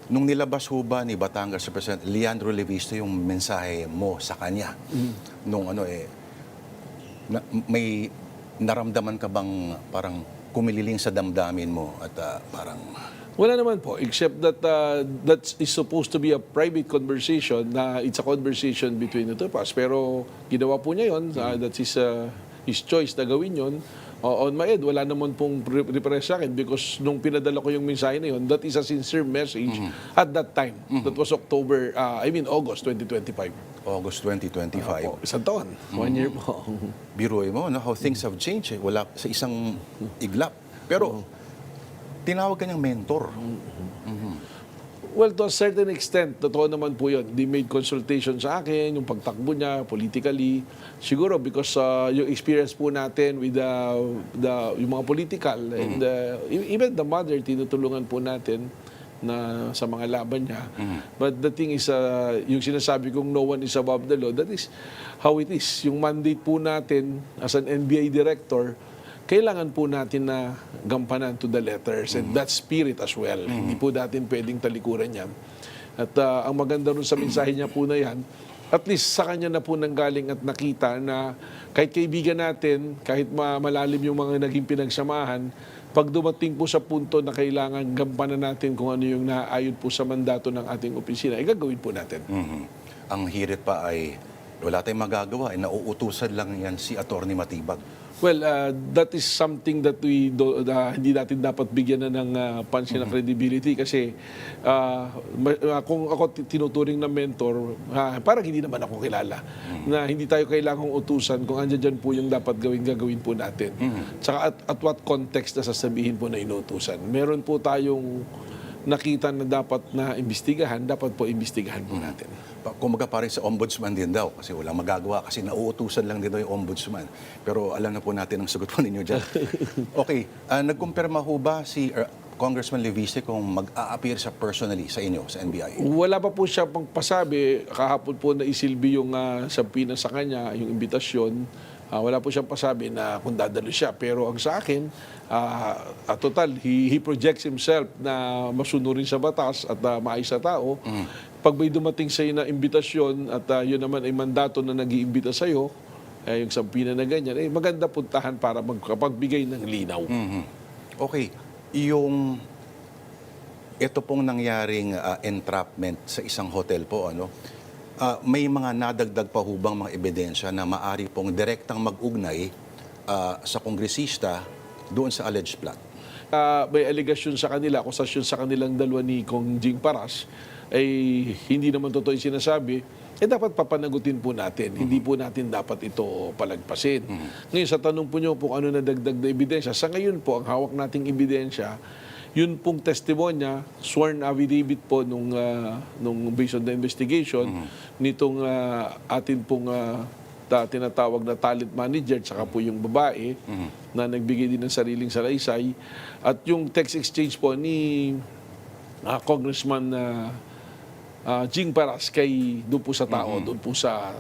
Nung nilabas ho ba ni Batangas Representative Leandro Levisto yung mensahe mo sa kanya, nung may naramdaman ka bang parang kumililing sa damdamin mo at parang... Wala naman po, except that that is supposed to be a private conversation, na it's a conversation between the two of us. Pero ginawa po niya yun, that's his choice na gawin yun. On my end, wala naman pong repress sa akin because nung pinadala ko yung mensahe na yun, that is a sincere message at that time. That was August 2025. August 2025. Isang taon, 1 year po. Biruin mo, no? How things have changed. Wala sa isang iglap. Pero, tinawag ka niyang mentor. Well, to a certain extent, totoo naman po yun. They made consultation sa akin, yung pagtakbo niya, politically. Siguro because yung experience po natin with yung mga political, and even the mother, tinutulungan po natin na sa mga laban niya. But the thing is, yung sinasabi kong no one is above the law, that is how it is. Yung mandate po natin as an NBI director, kailangan po natin na gampanan to the letters and that spirit as well. Hindi po natin pwedeng talikuran yan. At ang maganda rin sa mensahe niya po na yan, at least sa kanya na po nanggaling at nakita na kahit kaibigan natin, kahit malalim yung mga naging pinagsamahan, pag dumating po sa punto na kailangan gampanan natin kung ano yung naaayon po sa mandato ng ating opisina, gagawin po natin. Ang hirit pa ay wala tayong magagawa. Nauutusan lang yan si Atty. Matibag. Well, that is something that hindi natin dapat bigyan na ng pansin na credibility kasi kung ako tinuturing na mentor, parang hindi naman ako kilala. Na hindi tayo kailangang utusan kung andyan dyan po yung dapat gagawin po natin. Tsaka at what context na sasabihin po na inutusan. Meron po tayong nakita na dapat na imbestigahan, dapat po imbestigahan po natin. Kumaga parang sa ombudsman din daw kasi walang magagawa kasi nauutusan lang din daw yung ombudsman. Pero alam na po natin ang sagot po ninyo dyan. Okay, nagkumpirma ho ba si Congressman Leviste kung mag-a-appear siya personally sa inyo, sa NBI? Wala pa po siya pang pasabi. Kahapon po na isilbi yung sampina sa kanya, yung imbitasyon. Wala po siyang pasabi na kung dadalo siya. Pero ang sa akin, total, he projects himself na masunurin sa batas at maayos sa tao. Pag may dumating sa iyo na imbitasyon at yun naman ay mandato na nag-iimbita sa iyo, yung sampina na ganyan, maganda puntahan para magkapagbigay ng linaw. Okay, ito pong nangyaring entrapment sa isang hotel po, may mga nadagdag pa hubang mga ebidensya na maari pong direktang mag-ugnay sa kongresista doon sa alleged plot? May allegation sa kanila, akusasyon sa kanilang dalawa ni Kong Jing Paras, ay hindi naman totoo yung sinasabi, dapat papanagutin po natin. Hindi po natin dapat ito palagpasin. Ngayon, sa tanong po nyo kung ano na dagdag na ebidensya, sa ngayon po, ang hawak nating ebidensya, yun pong testimonya, sworn affidavit po nung based on the investigation, nitong atin pong tinatawag na talent manager, tsaka po yung babae na nagbigay din ng sariling salaysay. At yung text exchange po ni Congressman Jing Paras kay doon po sa tao, doon po sa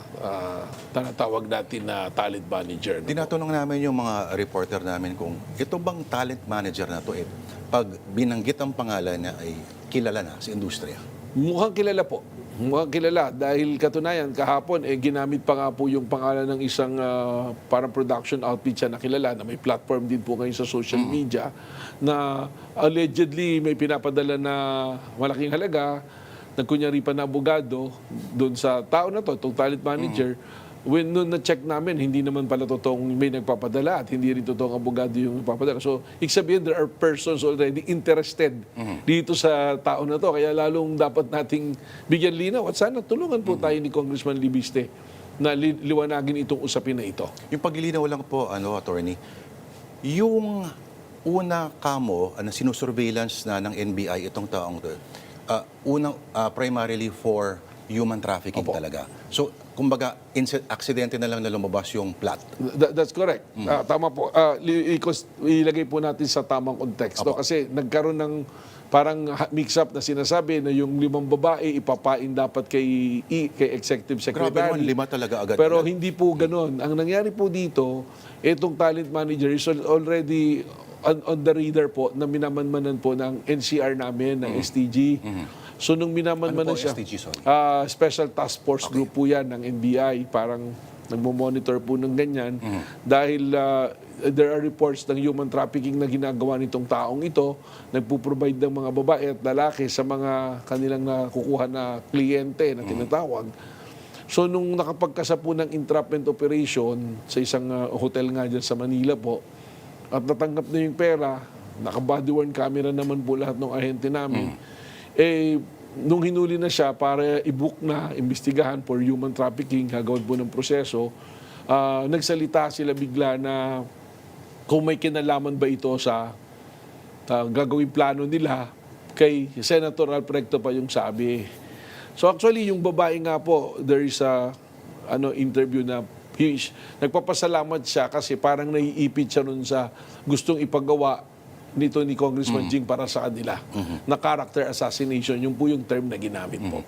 tinatawag natin na talent manager. Tinatanong namin yung mga reporter namin kung ito bang talent manager na to, pag binanggit ang pangalan niya ay kilala na sa industriya? Mukhang kilala po. Mukhang kilala dahil katunayan kahapon ginamit pa nga po yung pangalan ng isang parang production outfit siya na kilala na may platform din po ngayon sa social media na allegedly may pinapadala na malaking halaga, nagkunyari pa na abogado doon sa tao na to, itong talent manager. When noon na-check namin, hindi naman pala totoong may nagpapadala at hindi rin totoong abogado yung nagpapadala. So, ibig sabihin, there are persons already interested dito sa tao na to. Kaya lalong dapat nating bigyan linaw. At sana tulungan po tayo ni Congressman Leviste na liwanagin itong usapin na ito. Yung paglilinaw lang po, attorney, yung una kamo na sinusurveillance na ng NBI itong taong to, primarily for human trafficking talaga. So, kumbaga, aksidente na lang na lumabas yung plot. That's correct. Tama po. Ilagay po natin sa tamang konteksto. Kasi nagkaroon ng parang mix-up na sinasabi na yung 5 babae ipapain dapat kay Executive Secretary. Grabe naman, 5 talaga agad. Pero hindi po ganun. Ang nangyari po dito, itong talent manager is already on the radar po na minamanmanan po ng NCR namin, ng STG. So nung minaman Ano po siya, STG, sorry? Special Task Force Group po yan ng NBI, parang nagmo-monitor po ng ganyan. Dahil there are reports ng human trafficking na ginagawa nitong taong ito, nagpo-provide ng mga babae at lalaki sa mga kanilang nakukuha na kliyente na tinatawag. So nung nakapagkasa po ng entrapment operation sa isang hotel nga dyan sa Manila po, at natanggap na yung pera, naka-body-worn camera naman po lahat ng ahente namin, nung hinuli na siya para i-book na, imbestigahan for human trafficking, gagawin po ng proseso, nagsalita sila bigla na kung may kinalaman ba ito sa gagawing plano nila, kay Senator Alfredo pa yung sabi. So actually, yung babae nga po, there is a interview na nagpapasalamat siya kasi parang naiipit siya nun sa gustong ipagawa nito ni Congressman Jing para sa kanila na character assassination. Yung po yung term na ginamit po.